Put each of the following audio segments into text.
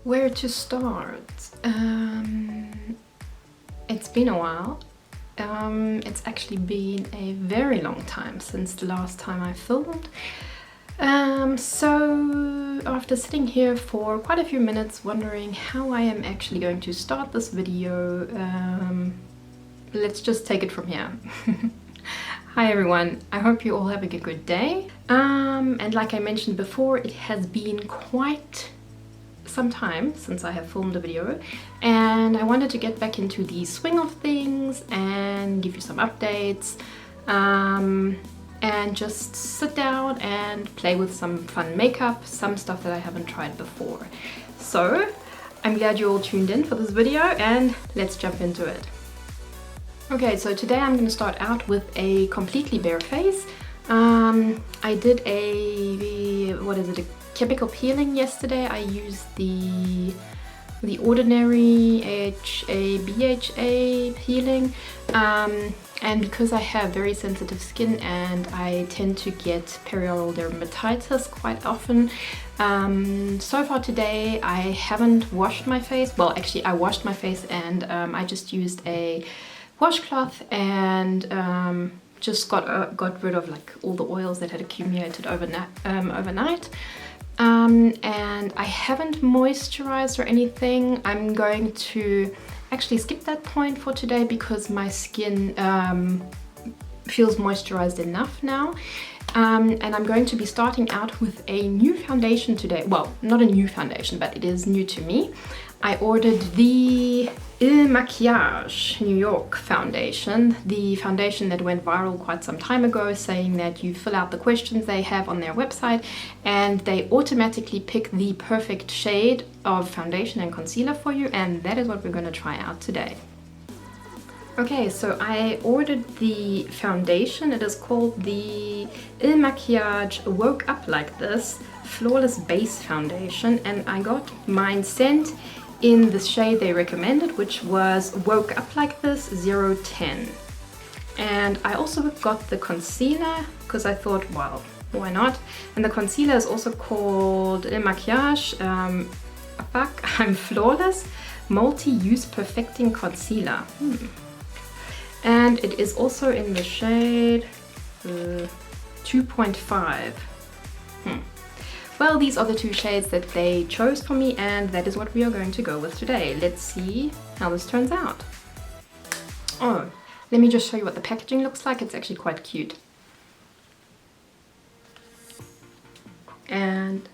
Where to start? It's been a while. It's actually been a very long time since the last time I filmed. So after sitting here for quite a few minutes wondering how I am actually going to start this video, let's just take it from here. Hi everyone, I hope you all having a good day. And like I mentioned before, it has been quite some time since I have filmed a video, and I wanted to get back into the swing of things and give you some updates, and just sit down and play with some fun makeup, some stuff that I haven't tried before. So I'm glad you all tuned in for this video, and let's jump into it. Okay, so today I'm going to start out with a completely bare face. I did a chemical peeling yesterday. I used the ordinary BHA peeling, and because I have very sensitive skin and I tend to get perioral dermatitis quite often, so far today I haven't washed my face. Well, actually I washed my face, and I just used a washcloth and just got rid of like all the oils that had accumulated overnight. And I haven't moisturized or anything. I'm going to actually skip that point for today because my skin feels moisturized enough now. And I'm going to be starting out with a new foundation today. Well, not a new foundation, but it is new to me. I ordered the Makiage New York foundation, the foundation that went viral quite some time ago, saying that you fill out the questions they have on their website and they automatically pick the perfect shade of foundation and concealer for you, and that is what we're going to try out today. Okay, so I ordered the foundation. It is called the Makiage Woke Up Like This Flawless Base Foundation, and I got mine sent in the shade they recommended, which was Woke Up Like This 010. And I also got the concealer because I thought, well, why not? And the concealer is also called Makiage Fuck, I'm Flawless Multi-Use Perfecting Concealer. And it is also in the shade 2.5. Well, these are the two shades that they chose for me, and that is what we are going to go with today. Let's see how this turns out. Oh, let me just show you what the packaging looks like. It's actually quite cute. And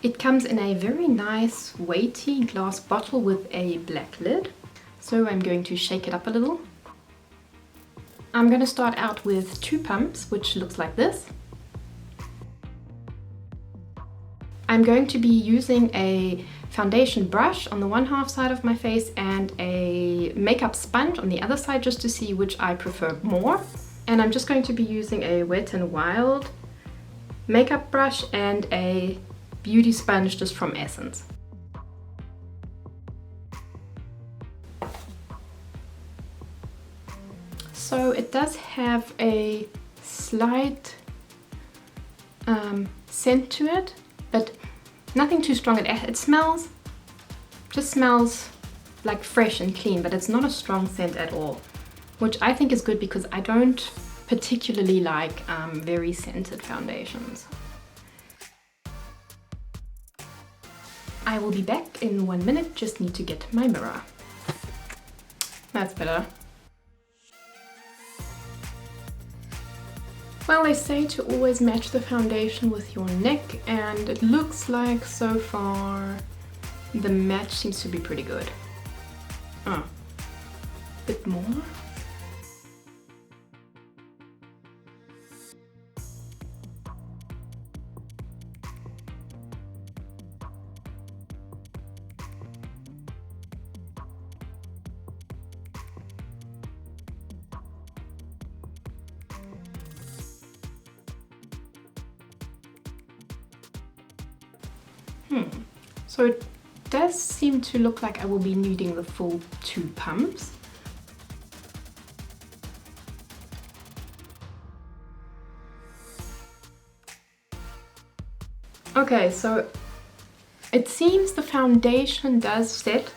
it comes in a very nice weighty glass bottle with a black lid. So I'm going to shake it up a little. I'm going to start out with 2 pumps, which looks like this. I'm going to be using a foundation brush on the one half side of my face and a makeup sponge on the other side, just to see which I prefer more. And I'm just going to be using a Wet n Wild makeup brush and a beauty sponge just from Essence. So it does have a slight scent to it, but nothing too strong. It smells like fresh and clean, but it's not a strong scent at all, which I think is good because I don't particularly like very scented foundations. I will be back in 1 minute, just need to get my mirror. That's better. Well, they say to always match the foundation with your neck, and it looks like so far the match seems to be pretty good. Bit more. So it does seem to look like I will be needing the full 2 pumps. Okay, so It seems the foundation does set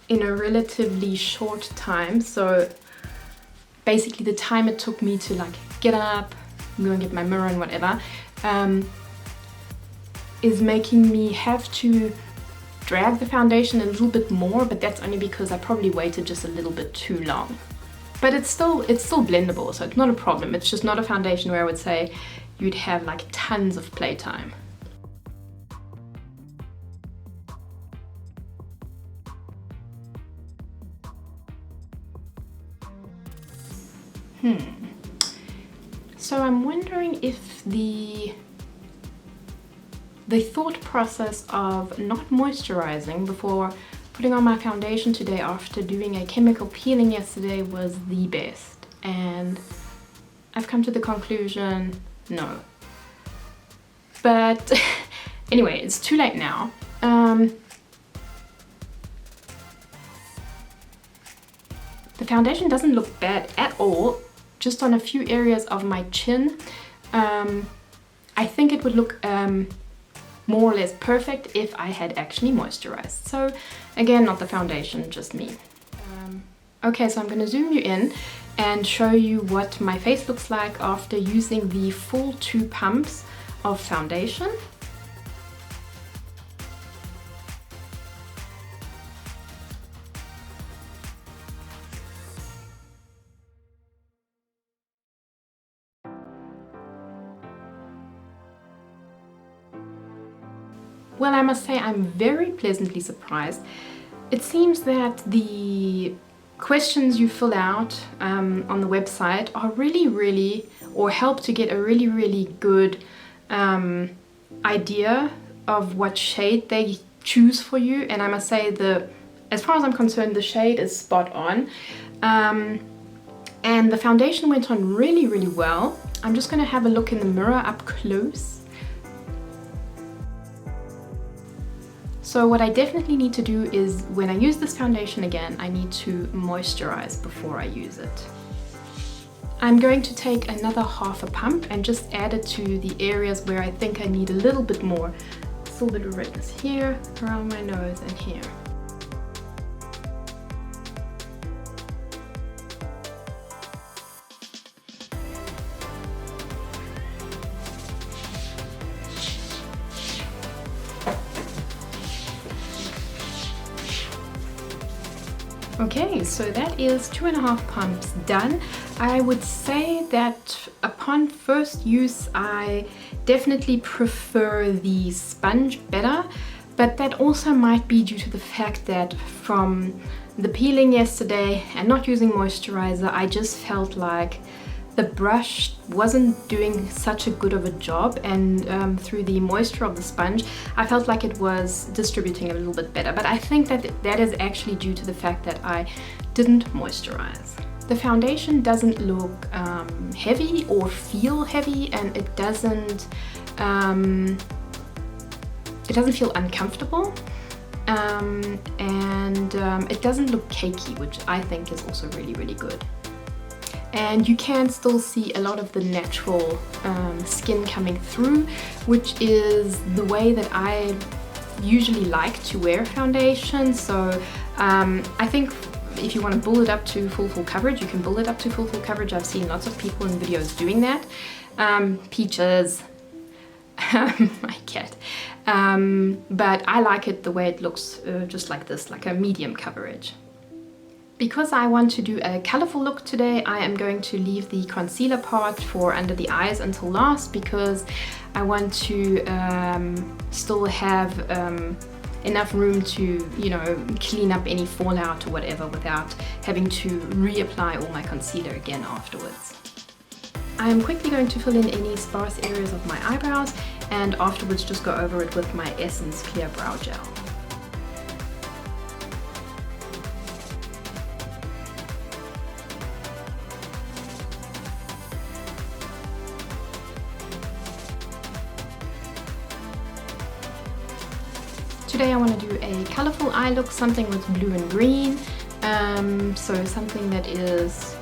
in a relatively short time. So basically the time it took me to like get up, go and get my mirror and whatever, is making me have to drag the foundation a little bit more, but that's only because I probably waited just a little bit too long. But it's still blendable, so it's not a problem. It's just not a foundation where I would say you'd have like tons of playtime. So I'm wondering if the thought process of not moisturizing before putting on my foundation today after doing a chemical peeling yesterday was the best. And I've come to the conclusion, no. But anyway, it's too late now. The foundation doesn't look bad at all, just on a few areas of my chin. I think it would look more or less perfect if I had actually moisturized. So again, not the foundation, just me. Okay, so I'm going to zoom you in and show you what my face looks like after using the full 2 pumps of foundation. Well, I must say I'm very pleasantly surprised. It seems that the questions you fill out on the website are really, or help to get a really good idea of what shade they choose for you. And I must say, as far as I'm concerned, the shade is spot on. And the foundation went on really well. I'm just going to have a look in the mirror up close. So what I definitely need to do is, when I use this foundation again, I need to moisturize before I use it. I'm going to take another half a pump and just add it to the areas where I think I need a little bit more. A little bit of redness here, around my nose and here. Okay, so that is 2.5 pumps done. I would say that upon first use, I definitely prefer the sponge better, but that also might be due to the fact that from the peeling yesterday and not using moisturizer, I just felt like the brush wasn't doing such a good of a job, and through the moisture of the sponge I felt like it was distributing a little bit better. But I think that is actually due to the fact that I didn't moisturize. The foundation doesn't look heavy or feel heavy, and it doesn't feel uncomfortable, and it doesn't look cakey, which I think is also really good. And you can still see a lot of the natural skin coming through, which is the way that I usually like to wear foundation. So I think if you want to build it up to full coverage, you can build it up to full coverage. I've seen lots of people in videos doing that. Peaches, my cat. But I like it the way it looks, just like this, like a medium coverage. Because I want to do a colorful look today, I am going to leave the concealer part for under the eyes until last, because I want to still have enough room to, you know, clean up any fallout or whatever without having to reapply all my concealer again afterwards. I am quickly going to fill in any sparse areas of my eyebrows, and afterwards just go over it with my Essence Clear Brow Gel. Today I want to do a colorful eye look, something with blue and green, so something that is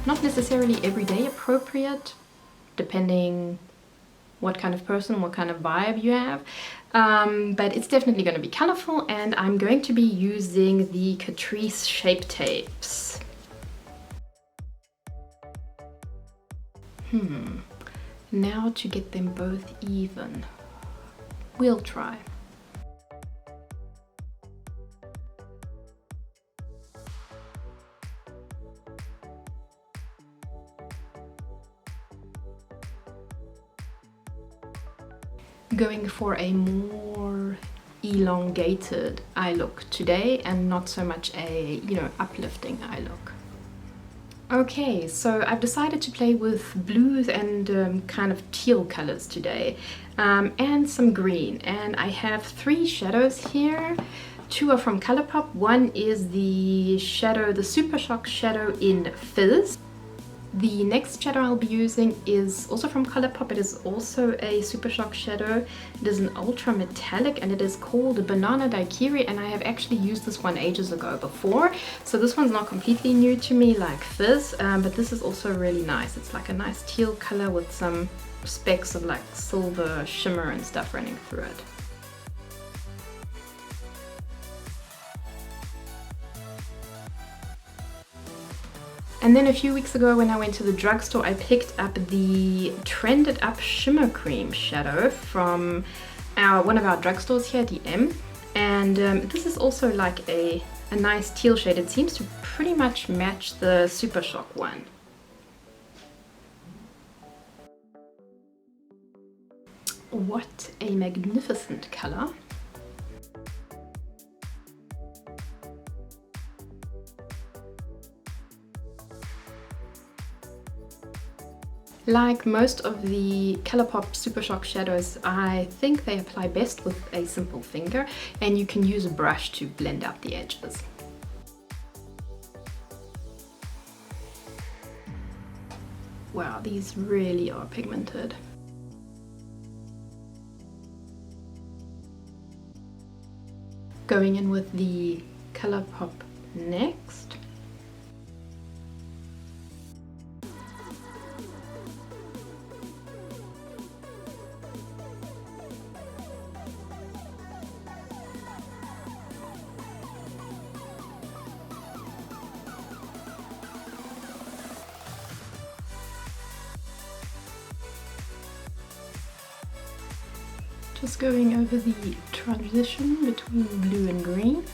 not necessarily everyday appropriate, depending what kind of person, what kind of vibe you have. But it's definitely going to be colorful, and I'm going to be using the Catrice Shape Tapes. Now to get them both even. We'll try. Going for a more elongated eye look today, and not so much a, you know, uplifting eye look. Okay, so I've decided to play with blues and kind of teal colors today, and some green, and I have 3 shadows here. 2 are from Colourpop. One is the shadow, the Super Shock shadow in Fizz. The next shadow I'll be using is also from Colourpop. It is also a Super Shock shadow. It is an ultra metallic, and it is called Banana Daiquiri, and I have actually used this one ages ago before. So this one's not completely new to me like Fizz, but this is also really nice. It's like a nice teal color with some specks of like silver shimmer and stuff running through it. And then a few weeks ago when I went to the drugstore, I picked up the Trended Up Shimmer Cream shadow from one of our drugstores here, the M. And this is also like a nice teal shade. It seems to pretty much match the Super Shock one. What a magnificent color. Like most of the Colourpop Super Shock shadows, I think they apply best with a simple finger, and you can use a brush to blend out the edges. Wow, these really are pigmented. Going in with the Colourpop next. Just going over the transition between blue and green.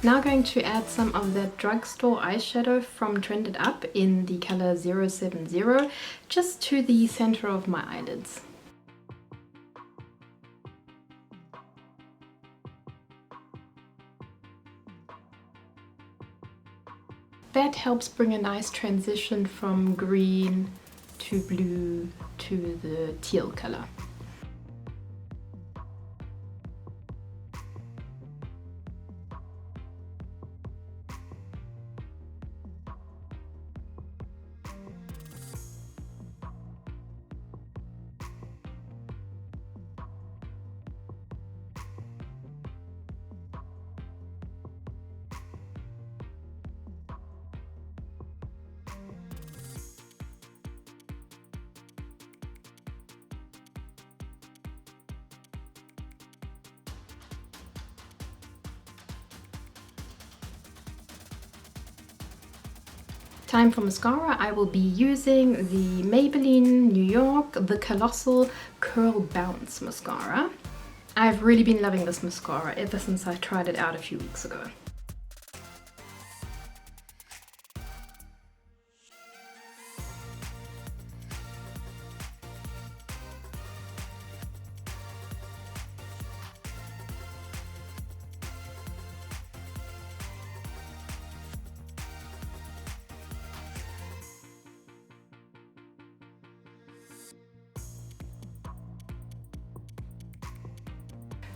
Now going to add some of that drugstore eyeshadow from Trended Up in the color 070 just to the center of my eyelids. That helps bring a nice transition from green to blue to the teal color. Time for mascara. I will be using the Maybelline New York, the Colossal Curl Bounce Mascara. I've really been loving this mascara ever since I tried it out a few weeks ago.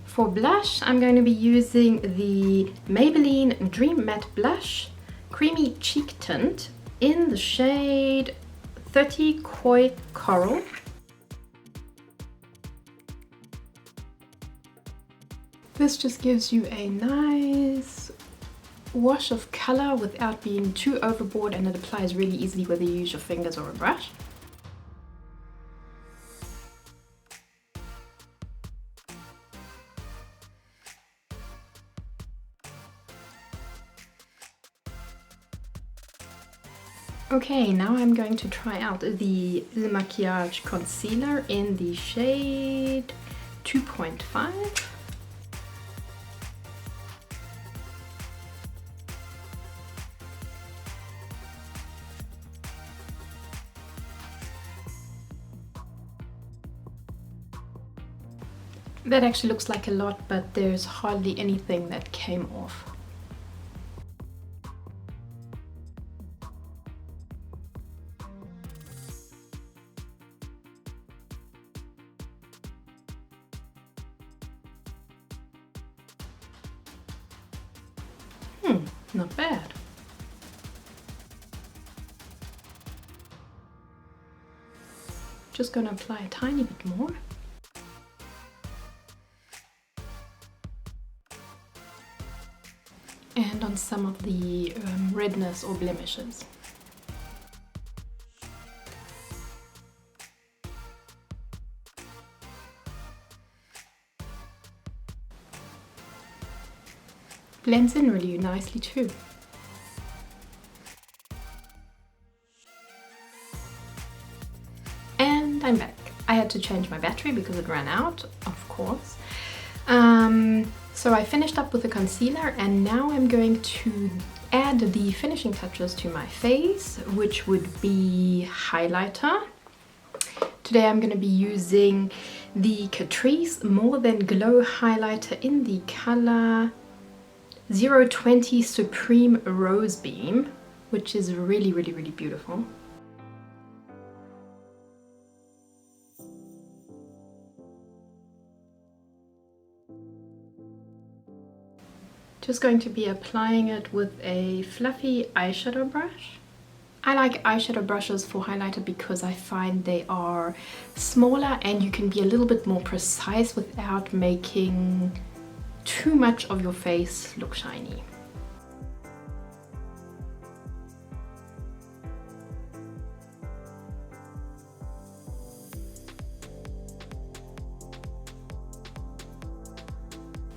For blush, I'm going to be using the Maybelline Dream Matte Blush Creamy Cheek Tint in the shade 30 Koi Coral. This just gives you a nice wash of color without being too overboard, and it applies really easily whether you use your fingers or a brush. Okay, now I'm going to try out the Makiage concealer in the shade 2.5. That actually looks like a lot, but there's hardly anything that came off. Not bad. Just gonna apply a tiny bit more. And on some of the redness or blemishes. Blends in really nicely too. And I'm back. I had to change my battery because it ran out, of course. So I finished up with the concealer, and now I'm going to add the finishing touches to my face, which would be highlighter. Today I'm going to be using the Catrice More Than Glow highlighter in the color 020 Supreme Rose Beam, which is really beautiful. Just going to be applying it with a fluffy eyeshadow brush. I like eyeshadow brushes for highlighter because I find they are smaller and you can be a little bit more precise without making too much of your face look shiny.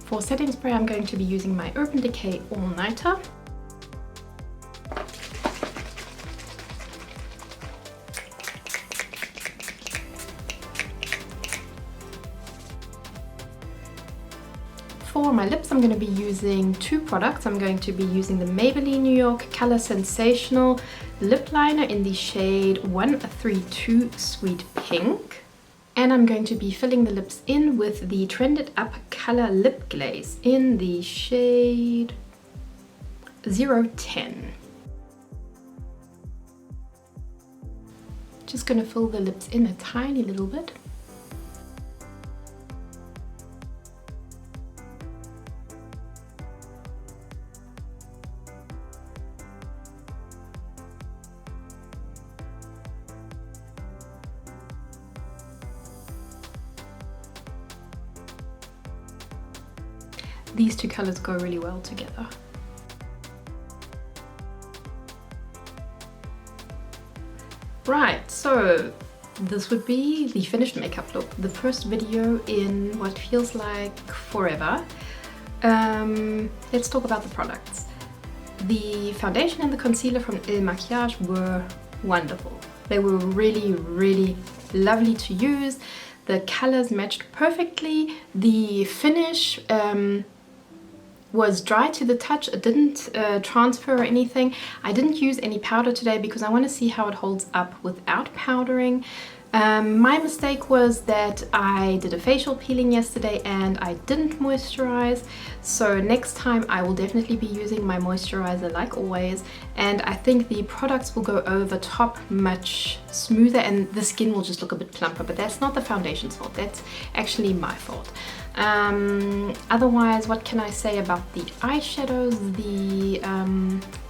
For setting spray, I'm going to be using my Urban Decay All Nighter. For my lips, I'm going to be using two products. I'm going to be using the Maybelline New York Color Sensational Lip Liner in the shade 132 Sweet Pink. And I'm going to be filling the lips in with the Trended Up Color Lip Glaze in the shade 010. Just going to fill the lips in a tiny little bit. These two colors go really well together. Right, so this would be the finished makeup look. The first video in what feels like forever. Let's talk about the products. The foundation and the concealer from Il Makiage were wonderful. They were really lovely to use. The colors matched perfectly. The finish was dry to the touch. It didn't transfer or anything. I didn't use any powder today because I want to see how it holds up without powdering. My mistake was that I did a facial peeling yesterday and I didn't moisturize, so next time I will definitely be using my moisturizer like always, and I think the products will go over top much smoother and the skin will just look a bit plumper, but that's not the foundation's fault, that's actually my fault. Otherwise, what can I say about the eyeshadows? The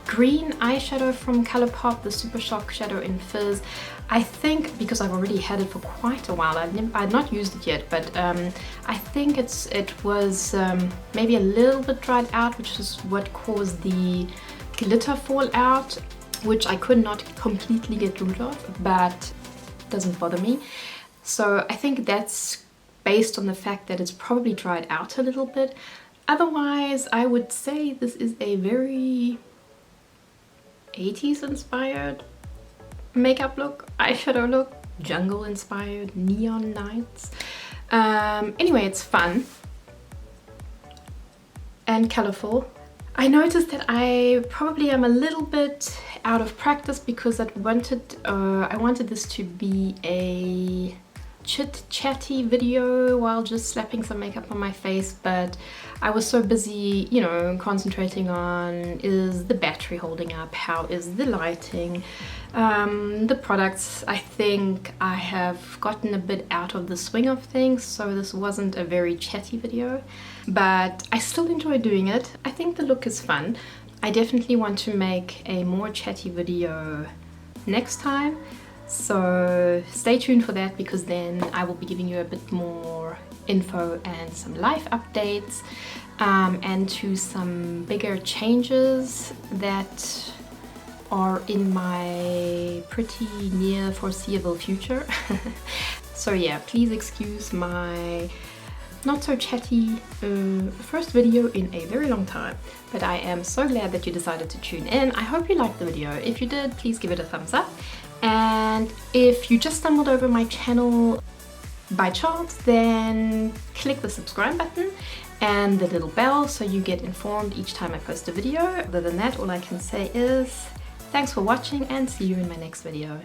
green eyeshadow from Colourpop, the Super Shock Shadow in Fizz. I think because I've already had it for quite a while, I've not used it yet, but I think it was maybe a little bit dried out, which is what caused the glitter fallout, which I could not completely get rid of, but it doesn't bother me. So I think that's based on the fact that it's probably dried out a little bit. Otherwise, I would say this is a very 80s inspired makeup look, eyeshadow look, jungle inspired, neon nights. Anyway, it's fun and colorful. I noticed that I probably am a little bit out of practice because I wanted this to be a chit-chatty video while just slapping some makeup on my face, but I was so busy, you know, concentrating on, is the battery holding up, how is the lighting, the products. I think I have gotten a bit out of the swing of things, so this wasn't a very chatty video, but I still enjoy doing it. I think the look is fun. I definitely want to make a more chatty video next time. So stay tuned for that, because then I will be giving you a bit more info and some life updates and to some bigger changes that are in my pretty near foreseeable future. So yeah, please excuse my not so chatty first video in a very long time, but I am so glad that you decided to tune in. I hope you liked the video. If you did, please give it a thumbs up. And if you just stumbled over my channel by chance, then click the subscribe button and the little bell so you get informed each time I post a video. Other than that, all I can say is thanks for watching and see you in my next video.